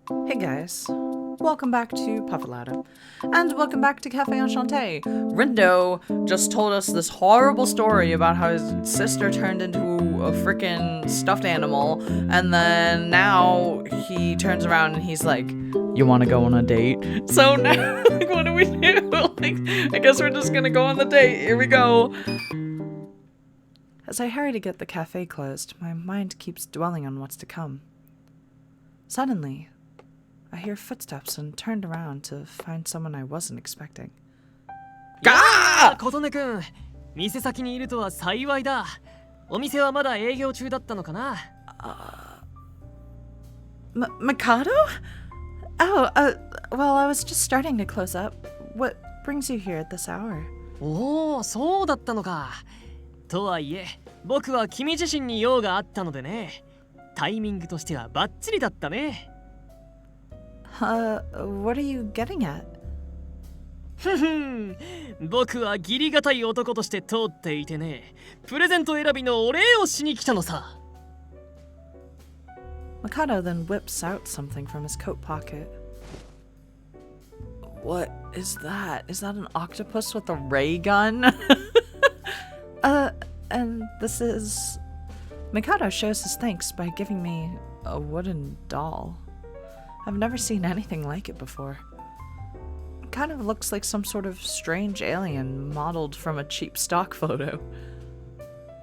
Hey guys, welcome back to Puffalada, and welcome back to Café Enchanté. Rindo just told us this horrible story about how his sister turned into a freaking stuffed animal, and then now he turns around and he's like, "You want to go on a date?" So now, like, what do we do? Like, I guess we're just gonna go on the date. Here we go. As I hurry to get the cafe closed, my mind keeps dwelling on what's to come. Suddenly, I hear footsteps and turned around to find someone I wasn't expecting. 琴音くん、店先にいるとは幸いだ。お店はまだ営業中だったのかな。Mikado? Oh, well, I was just starting to close up. What brings you here at this hour? おお、そうだったのか。とはいえ、僕は君自身に用があったのでね。タイミングとしてはバッチリだったね。What are you getting at? ふふん、僕は義理がたい男として通っていてね、プレゼント選びのお礼をしに来たのさ。Mikado then whips out something from his coat pocket. What is that? Is that an octopus with a ray gun? And this is... Mikado shows his thanks by giving me a wooden doll. I've never seen anything like it before. It kind of looks like some sort of strange alien modeled from a cheap stock photo.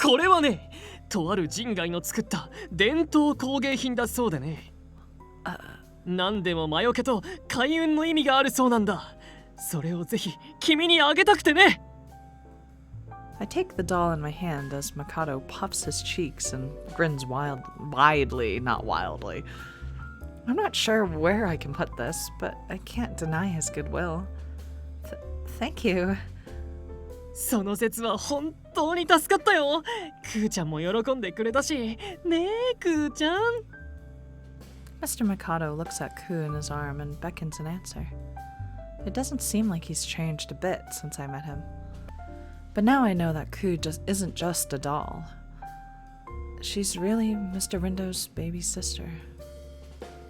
これはね、とある人外の作った伝統工芸品だそうでね。何でも魔除けと開運の意味があるそうなんだ。それをぜひ君にあげたくてね。I take the doll in my hand as Mikado puffs his cheeks and grins widely, not wildly. I'm not sure where I can put this, but I can't deny his goodwill. Thank you. その説は本当に助かったよ。クーちゃんも喜んでくれたし。ねえ、クーちゃん。Mr. Mikado looks at Koo in his arm and beckons an answer. It doesn't seem like he's changed a bit since I met him. But now I know that Koo isn't just a doll. She's really Mr. Rindo's baby sister.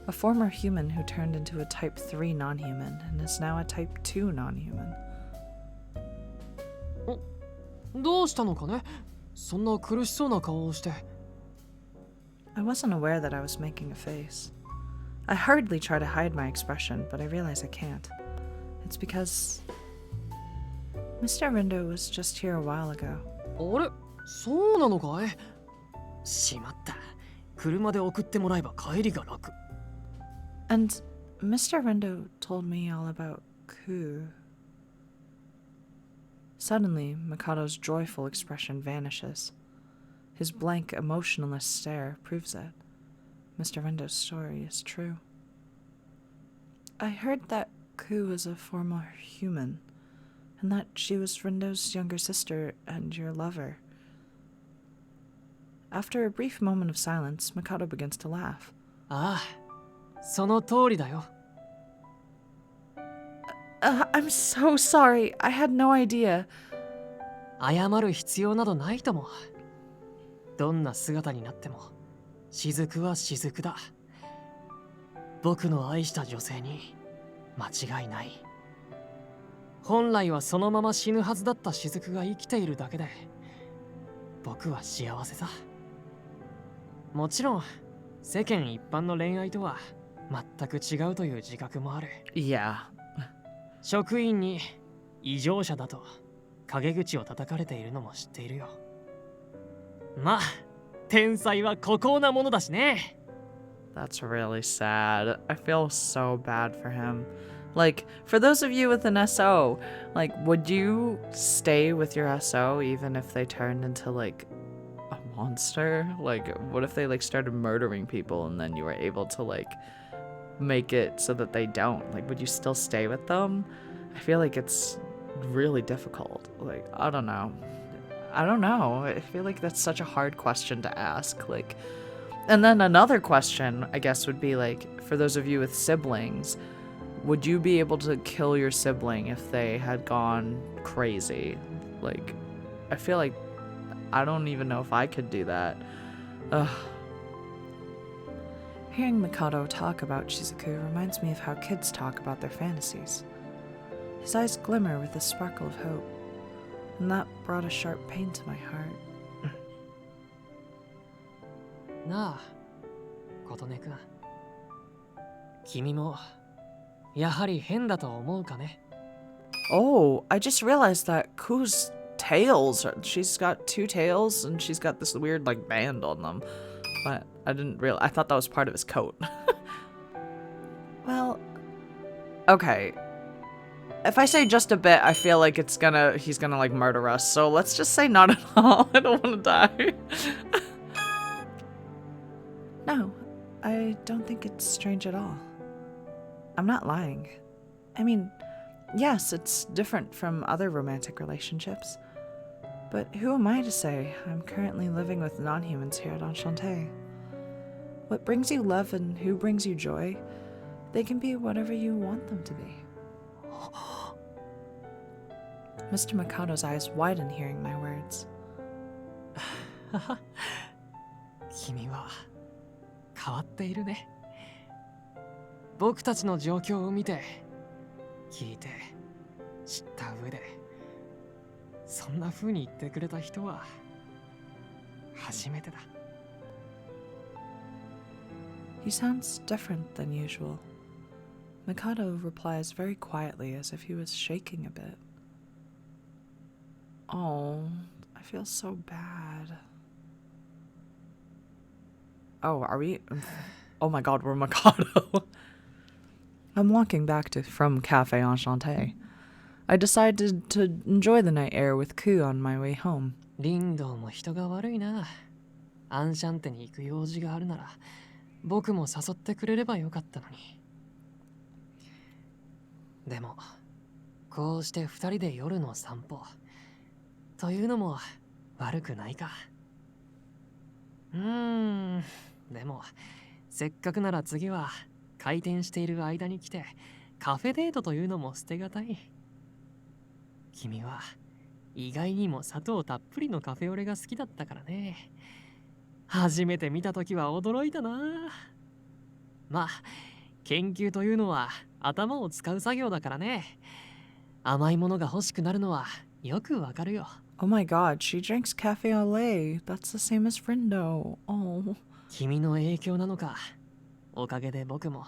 A former human who turned into a Type 3 non-human and is now a Type 2 non-human. どうしたのかね。そんな苦しそうな顔をして。I wasn't aware that I was making a face. I hurriedly try to hide my expression, but I realize I can't. It's because Mr. Rindo was just here a while ago. あれ、そうなのかい。しまった。車で送ってもらえば帰りが楽。And Mr. Rindo told me all about Koo. Suddenly, Mikado's joyful expression vanishes. His blank, emotionless stare proves it. Mr. Rindo's story is true. I heard that Koo was a former human, and that she was Rindo's younger sister and your lover. After a brief moment of silence, Mikado begins to laugh. ああ、その通りだよ。I'm so sorry. I had no idea. 謝る必要などないとも。どんな姿になっても、雫は雫だ。僕の愛した女性に間違いない。本来はそのまま死ぬはずだった雫が生きているだけで、僕は幸せさ。もちろん、世間一般の恋愛とは全く違うという自覚もある。Yeah. 職員に異常者だと陰口を叩かれているのも知っているよ。まあ、天才は孤高なものだしね。That's really sad. I feel so bad for him. Like, for those of you with an SO, like, would you stay with your SO even if they turned into, like, a monster? Like, what if they, like, started murdering people and then you were able to, like, make it so that they don't? Like, would you still stay with them? I feel like it's really difficult. Like, I don't know. I feel like that's such a hard question to ask. Like, and then another question, I guess, would be, like, for those of you with siblings, would you be able to kill your sibling if they had gone crazy? Like, I feel like I don't even know if I could do that. Ugh. Hearing Mikado talk about Shizuku reminds me of how kids talk about their fantasies. His eyes glimmer with a sparkle of hope, and that brought a sharp pain to my heart. なあ、琴音くん。君もやはり変だと思うかね。Oh, I just realized that Ku's tails, she's got two tails and she's got this weird like band on them. But I didn't realize, I thought that was part of his coat. Well, okay. If I say just a bit, I feel like he's gonna like murder us. So let's just say not at all. I don't want to die. No, I don't think it's strange at all. I'm not lying. I mean, yes, it's different from other romantic relationships. But who am I to say? I'm currently living with non-humans here at Enchanté. What brings you love and who brings you joy, they can be whatever you want them to be. Mr. Mikado's eyes widen hearing my words. 君は変わっているね。僕たちの状況を見て、聞いて、知った上で、そんな風に言ってくれた人は初めてだ。He sounds different than usual. Mikado replies very quietly as if he was shaking a bit. Oh, I feel so bad. Oh, are we? Oh my god, we're Mikado. I'm walking back from Café Enchanté. I decided to enjoy the night air with Ku on my way home. リンドも人が悪いな。アンシャンテに行く用事があるなら、僕も誘ってくれればよかったのに。でも、こうして二人で夜の散歩というのも悪くないか。でも、せっかくなら次は開店している間に来てカフェデートというのも捨てがたい。君は意外にも砂糖たっぷりのカフェオレが好きだったからね。初めて見たときは驚いたな。まあ、研究というのは頭を使う作業だからね。甘いものが欲しくなるのはよくわかるよ。Oh my god, she drinks cafe au lait. That's the same as Rindo. Oh. 君の影響なのか。おかげで僕も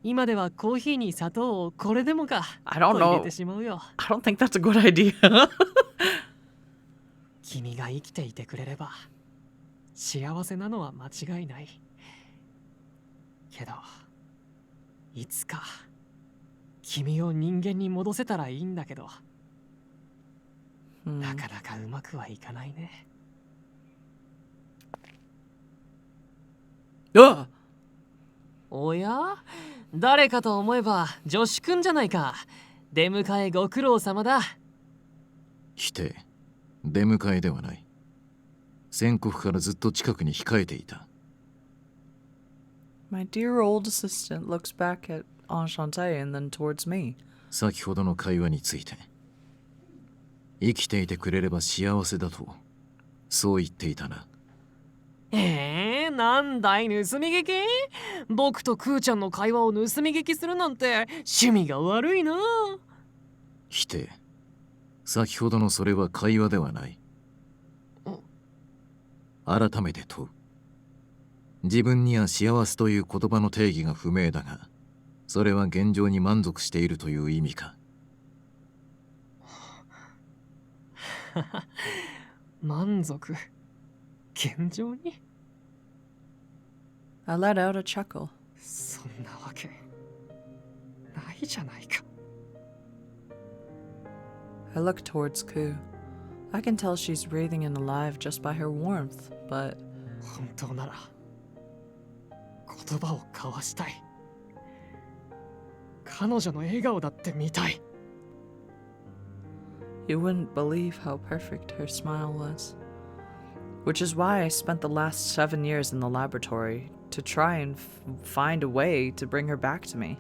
今ではコーヒーに砂糖をこれでもか I don't と入れ know. てしまうよ。I don't think that's a good idea. 君が生きていてくれれば幸せなのは間違いない。けど、いつか君を人間に戻せたらいいんだけど、なかなかうまくはいかないね。おや？誰かと思えば女子くんじゃないか。出迎えご苦労様だ。否定。出迎えではない。宣告からずっと近くに控えていた。My dear old assistant looks back at Enchanté and then towards me. 先ほどの会話について。生きていてくれれば幸せだと、そう言っていたな。なんだい盗み聞き？僕とクーちゃんの会話を盗み聞きするなんて趣味が悪いな。否定。先ほどのそれは会話ではない。改めて問う。自分には幸せという言葉の定義が不明だが、それは現状に満足しているという意味か。満足？現状に？ I let out a chuckle. そんなわけないじゃないか。I look towards Ku. I can tell she's breathing and alive just by her warmth, but 本当なら言葉を交わしたい。彼女の笑顔だって見たい。you wouldn't believe how perfect her smile was. Which is why I spent the last 7 years in the laboratory to try and find a way to bring her back to me.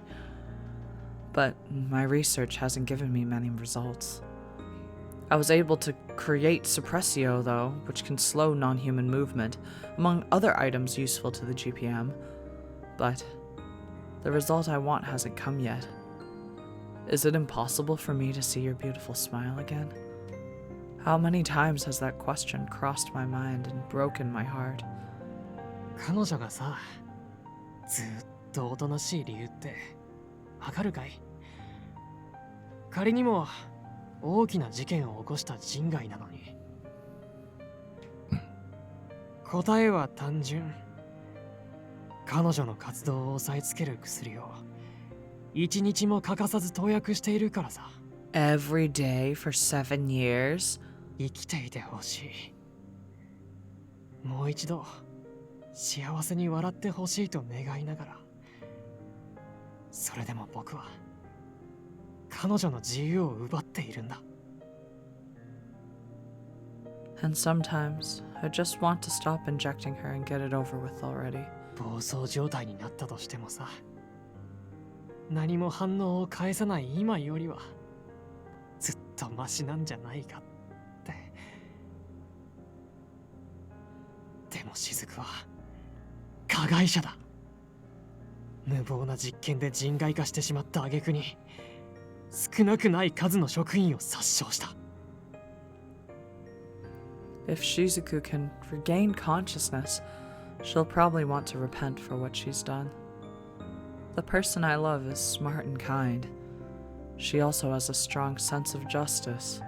But my research hasn't given me many results. I was able to create Suppressio, though, which can slow non-human movement, among other items useful to the GPM. But the result I want hasn't come yet. Is it impossible for me to see your beautiful smile again? How many times has that question crossed my mind and broken my heart? 彼女がさ、ずっとおとなしい理由ってわかるかい？仮にも大きな事件を起こした人外なのに。答えは単純。彼女の活動を抑えつける薬を一日も欠かさず投薬しているからさ。Every day for 7 years? 生きていてほしい。もう一度幸せに笑ってほしいと願いながら、それでも僕は彼女の自由を奪っているんだ。And sometimes I just want to stop injecting her and get it over with already. 暴走状態になったとしてもさ、何も反応を返さない今よりはずっとマシなんじゃないかって。でも雫は加害者だ。無謀な実験で人外化してしまった挙句に少なくない数の職員を殺傷した。If Shizuku can regain consciousness, she'll probably want to repent for what she's done. The person I love is smart and kind. She also has a strong sense of justice.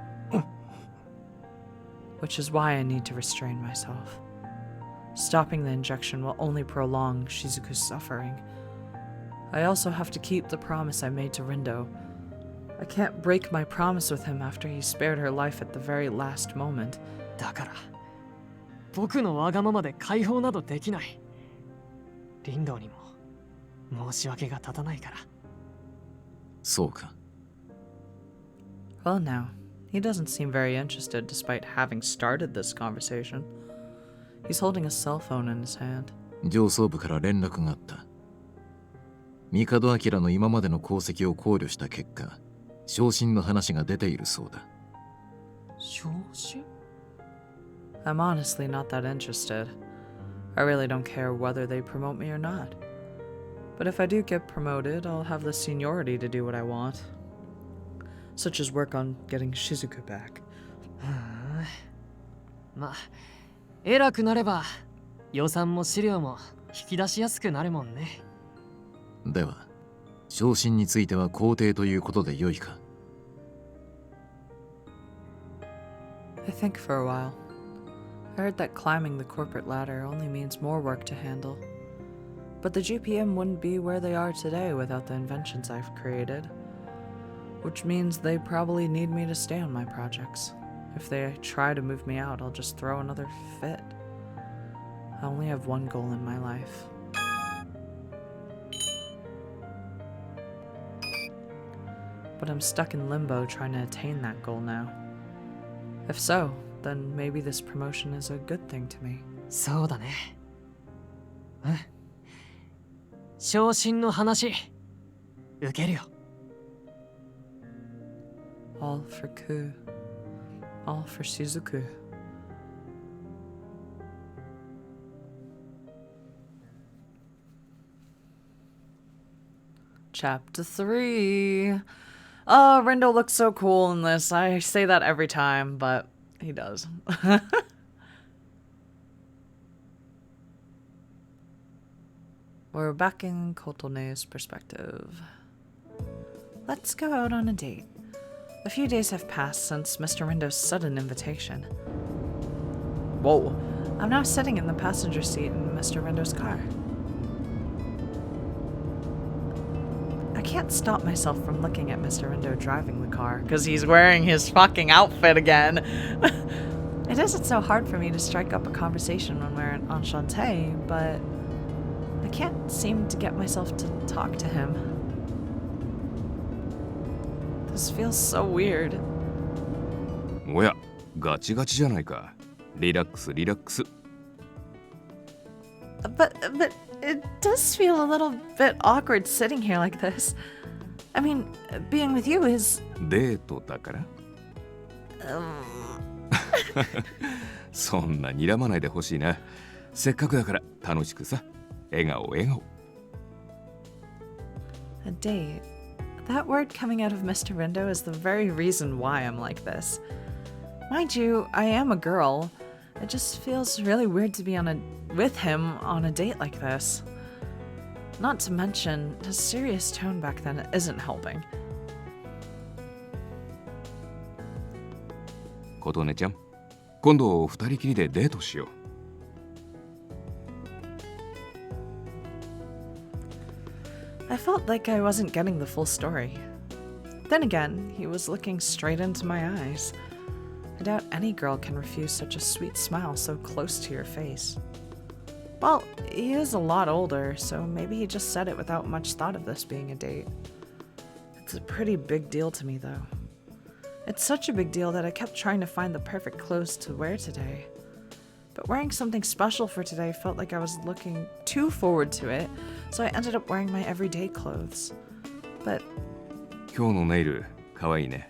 Which is why I need to restrain myself. Stopping the injection will only prolong Shizuku's suffering. I also have to keep the promise I made to Rindo. I can't break my promise with him after he spared her life at the very last moment. だから僕のわがままで解放などできない。リンドウにも申し訳が立たないから。そうか。Well, now, he doesn't seem very interested despite having started this conversation. He's holding a cell phone in his hand. 上層部から連絡があった。Mikado Akiraの今までの功績を考慮した結果、昇進の話が出ているそうだ。昇進？ I'm honestly not that interested. I really don't care whether they promote me or not. But if I do get promoted, I'll have the seniority to do what I want. Such as work on getting Shizuku back. まあ、偉くなれば予算も資料も引き出しやすくなるもんね。では、昇進については肯定ということで良いか？ I think for a while. I heard that climbing the corporate ladder only means more work to handle. But the GPM wouldn't be where they are today without the inventions I've created. Which means they probably need me to stay on my projects. If they try to move me out, I'll just throw another fit. I only have one goal in my life. But I'm stuck in limbo trying to attain that goal now. If so, then maybe this promotion is a good thing to me. そうだね。うん。昇進の話、受けるよ。All for Ku. All for Shizuku. Chapter 3. Oh, Rindo looks so cool in this. I say that every time, but he does. We're back in Kotone's perspective. Let's go out on a date. A few days have passed since Mr. Rindo's sudden invitation. Whoa. I'm now sitting in the passenger seat in Mr. Rindo's car. I can't stop myself from looking at Mr. Rindo driving the car because he's wearing his fucking outfit again. It isn't so hard for me to strike up a conversation when we're in Enchanté, but I can't seem to get myself to talk to him. This feels so weird. おや、ガチガチじゃないか。リラックス、リラックス。But it does feel a little bit awkward sitting here like this. I mean, being with you is... デートだからそんな睨まないでほしいな。せっかくだから楽しくさ。笑顔笑顔。A date. That word coming out of Mr. Rindo is the very reason why I'm like this. Mind you, I am a girl. It just feels really weird to be with him on a date like this. Not to mention, his serious tone back then isn't helping. 琴音ちゃん、今度二人きりでデートしよう。I felt like I wasn't getting the full story. Then again, he was looking straight into my eyes. I doubt any girl can refuse such a sweet smile so close to your face. Well, he is a lot older, so maybe he just said it without much thought of this being a date. It's a pretty big deal to me, though. It's such a big deal that I kept trying to find the perfect clothes to wear today. But wearing something special for today felt like I was looking too forward to it, so I ended up wearing my everyday clothes. But 今日のネイル、かわいいね。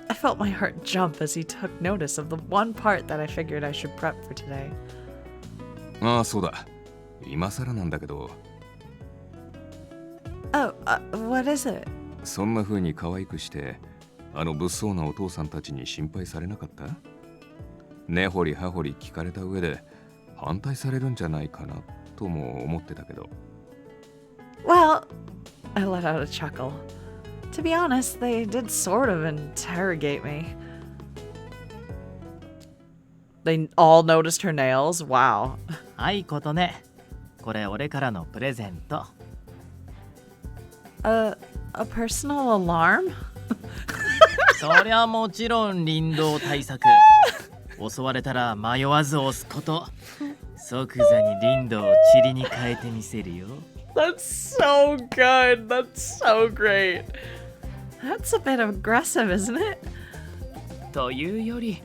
I felt my heart jump as he took notice of the one part that I figured I should prep for today. ああ、そうだ。今更なんだけど。Oh, what is it? そんな風に可愛くして、あの物騒なお父さんたちに心配されなかった？根掘り葉掘り聞かれた上で反対されるんじゃないかなとも思ってたけど。Well, I let out a chuckle. To be honest, they did sort of interrogate me. They all noticed her nails? Wow. はいことね。これ俺からのプレゼント。A personal alarm? そりゃもちろん林道対策。襲われたら迷わず押すこと。即座に林道を塵に変えてみせるよ。That's so good. That's so great. That's a bit aggressive, isn't it? というより、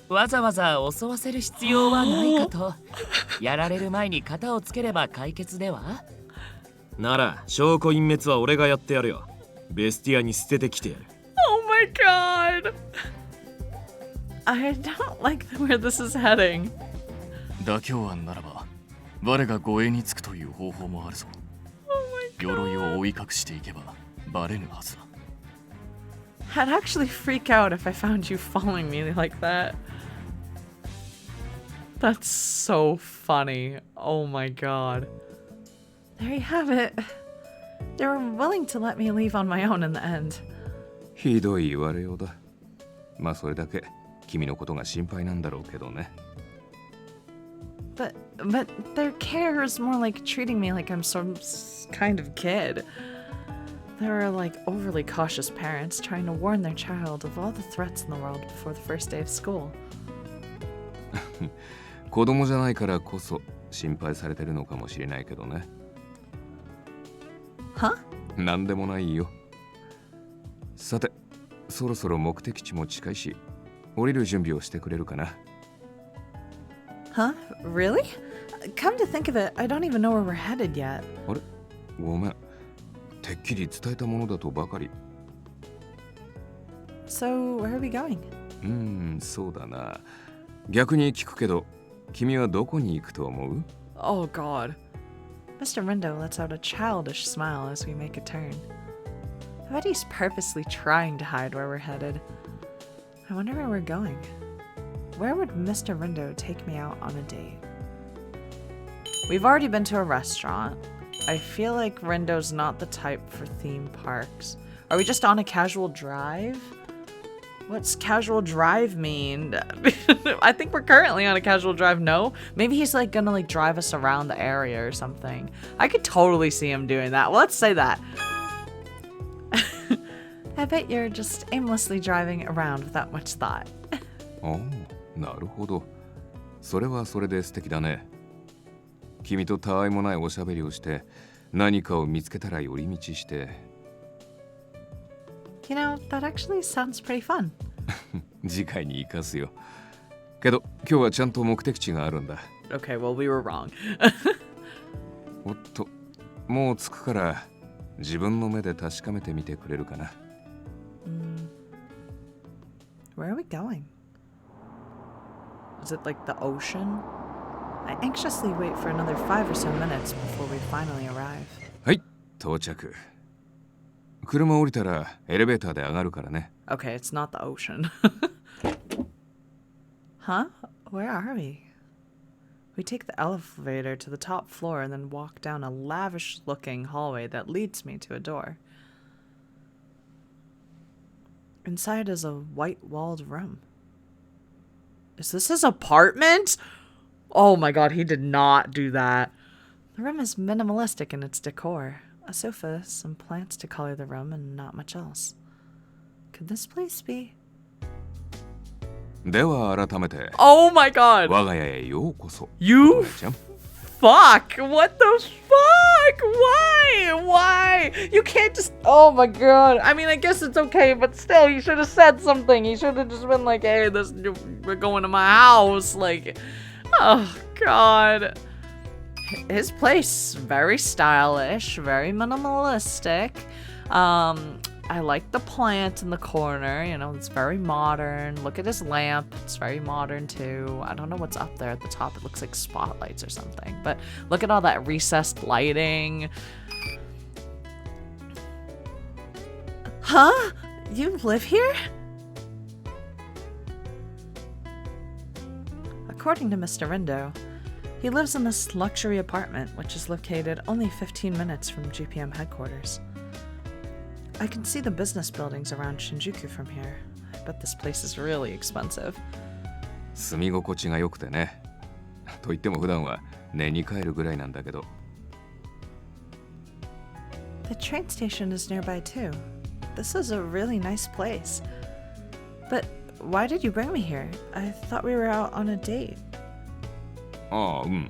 わざわざ襲わせる必要はないかと。やられる前に型をつければ解決では？なら証拠隠滅は俺がやってやるよ。ベスティアに捨ててきてやる。Oh my god. I don't like where this is heading. 妥協案ならば我が護衛につくという方法もあるぞ。鎧を覆い隠していけばバレぬはずだ。I'd actually freak out if I found you following me like that. That's so funny. Oh my god. There you have it. They were willing to let me leave on my own in the end. ひどい言われようだ。まあそれだけ君のことが心配なんだろうけどね。But their care is more like treating me like I'm some kind of kid. They were like overly cautious parents trying to warn their child of all the threats in the world before the first day of school. 子供じゃないからこそ心配されてるのかもしれないけどね。Huh? なんでもないよ。さて、そろそろ目的地も近いし、降りる準備をしてくれるかな。Huh? Really? Come to think of it, I don't even know where we're headed yet. あれ？ごめん。てっきり伝えたものだとばかり。So, where are we going? そうだな。逆に聞くけど、君はどこに行くと思う？ Oh god. Mr. Rindo lets out a childish smile as we make a turn. I bet he's purposely trying to hide where we're headed. I wonder where we're going. Where would Mr. Rindo take me out on a date? We've already been to a restaurant. I feel like Rindo's not the type for theme parks. Are we just on a casual drive? What's casual drive mean? I think we're currently on a casual drive, no? Maybe he's like gonna like drive us around the area or something. I could totally see him doing that. Well, let's say that. I bet you're just aimlessly driving around without much thought. ああ、なるほど。それはそれで素敵だね。君とたわいもないおしゃべりをして、何かを見つけたら寄り道して。You know, that actually sounds pretty fun. 次回に生かすよ。けど、今日はちゃんと目的地があるんだ。Okay, well, we were wrong. おっと、もう着くから、自分の目で確かめてみてくれるかな。Where are we going? Is it like the ocean? I anxiously wait for another 5 or so minutes before we finally arrive. はい、到着。車降りたらエレベーターで上がるからね。Okay, it's not the ocean. Huh? Where are we? We take the elevator to the top floor and then walk down a lavish-looking hallway that leads me to a door. Inside is a white-walled room. Is this his apartment? Oh my god, he did not do that. The room is minimalistic in its decor. A sofa, some plants to color the room, and not much else. Could this place be? では改めて、 Oh my god! 我が家へようこそ。 You ちゃん fuck! What the fuck? Why? You can't just. Oh my god. I mean, I guess it's okay, but still, you should have said something. You should have just been like, hey, we're going to my house. Like, oh god. His place, very stylish, very minimalistic. I like the plant in the corner, you know, it's very modern. Look at his lamp, it's very modern too. I don't know what's up there at the top, it looks like spotlights or something. But look at all that recessed lighting. Huh? You live here? According to Mr. Rindo, he lives in this luxury apartment, which is located only 15 minutes from GPM headquarters. I can see the business buildings around Shinjuku from here. I bet this place is really expensive. 住み心地が良くてね。と言っても普段は寝に帰るぐらいなんだけど。 The train station is nearby too. This is a really nice place. But why did you bring me here? I thought we were out on a date. ああ、うん。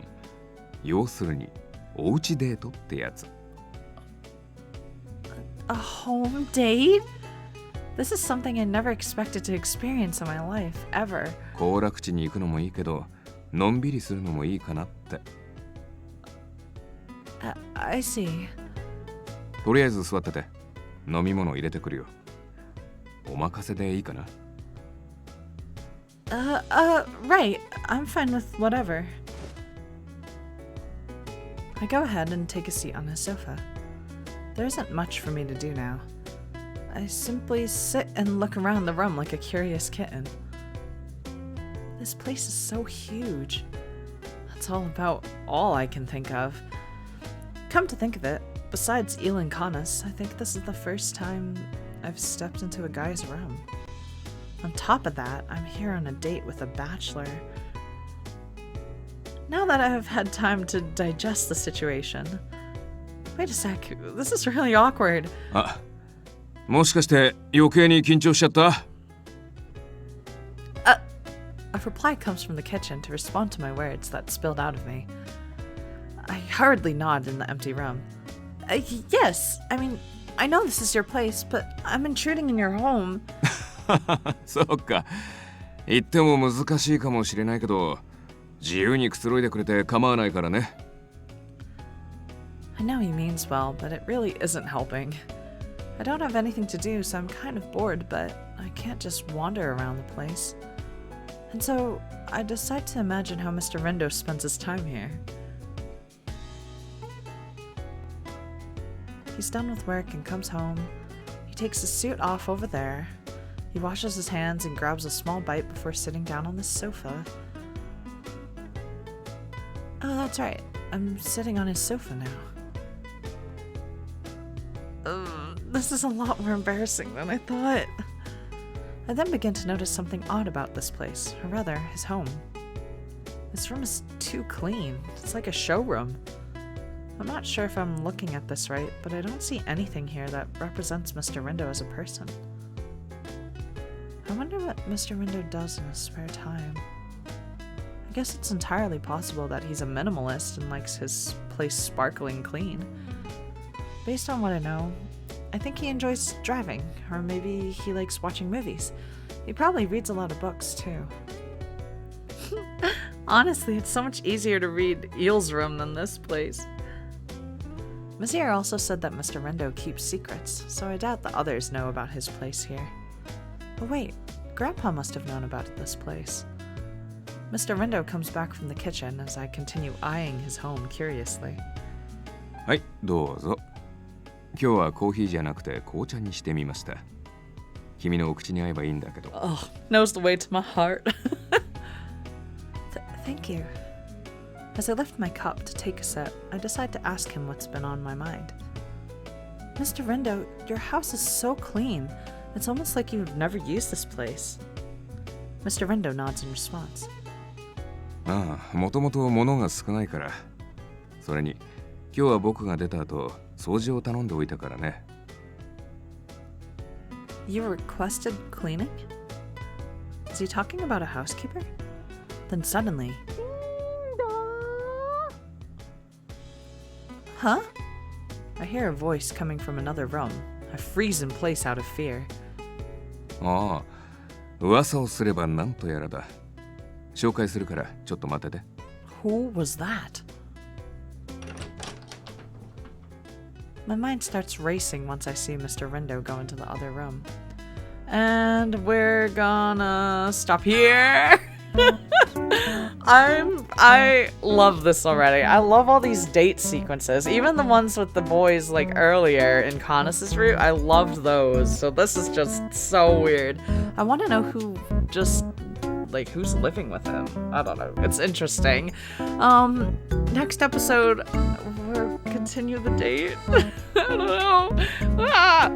要するに、おうちデートってやつ。A home date? This is something I never expected to experience in my life, ever. 行楽地に行くのもいいけど、のんびりするのもいいかなって。I see. とりあえず座ってて、飲み物入れてくるよ。お任せでいいかな？ Right. I'm fine with whatever. I go ahead and take a seat on his sofa. There isn't much for me to do now. I simply sit and look around the room like a curious kitten. This place is so huge. That's all I can think of. Come to think of it, besides Elin Kanas, I think this is the first time I've stepped into a guy's room. On top of that, I'm here on a date with a bachelor. Now that I have had time to digest the situation... Wait a sec, this is really awkward. あ、もしかして余計に緊張しちゃった？ A reply comes from the kitchen to respond to my words that spilled out of me. I hurriedly nod in the empty room. Yes, I mean, I know this is your place, but I'm intruding in your home. そうか。言っても難しいかもしれないけど、自由にくつろいでくれて構わないからね。I know he means well, but it really isn't helping. I don't have anything to do, so I'm kind of bored, but I can't just wander around the place. And so, I decide to imagine how Mr. Rindo spends his time here. He's done with work and comes home. He takes his suit off over there. He washes his hands and grabs a small bite before sitting down on the sofa. Oh, that's right. I'm sitting on his sofa now. This is a lot more embarrassing than I thought. I then begin to notice something odd about this place, or rather, his home. This room is too clean. It's like a showroom. I'm not sure if I'm looking at this right, but I don't see anything here that represents Mr. Rindo as a person. I wonder what Mr. Rindo does in his spare time. I guess it's entirely possible that he's a minimalist and likes his place sparkling clean. Based on what I know, I think he enjoys driving, or maybe he likes watching movies. He probably reads a lot of books, too. Honestly, it's so much easier to read Eel's room than this place. Messier also said that Mr. Rindo keeps secrets, so I doubt the others know about his place here. But wait, Grandpa must have known about this place. Mr. Rindo comes back from the kitchen as I continue eyeing his home curiously. はい、どうぞ。今日はコーヒーじゃなくて紅茶にしてみました。君のお口に合えばいいんだけど。Oh, knows the way to my heart. Thank you. As I lift my cup to take a sip, I decide to ask him what's been on my mind. Mr. Rindo, your house is so clean. It's almost like you've never used this place. Mr. Rindo nods in response. ああ、もともと物が少ないから。それに、今日は僕が出た後、掃除を頼んでおいたからね。You requested cleaning? Is he talking about a housekeeper? Then suddenly... Huh? I hear a voice coming from another room. I freeze in place out of fear. ああ、噂をすればなんとやらだ。紹介するからちょっと待ってて。Who was that? My mind starts racing once I see Mr. Rindo go into the other room. And we're gonna stop here. I love this already. I love all these date sequences. Even the ones with the boys like earlier in Conus's route, I loved those. So this is just so weird. I want to know who just like who's living with him. I don't know. It's interesting. Next episode we'll continue the date. I don't know. Ah!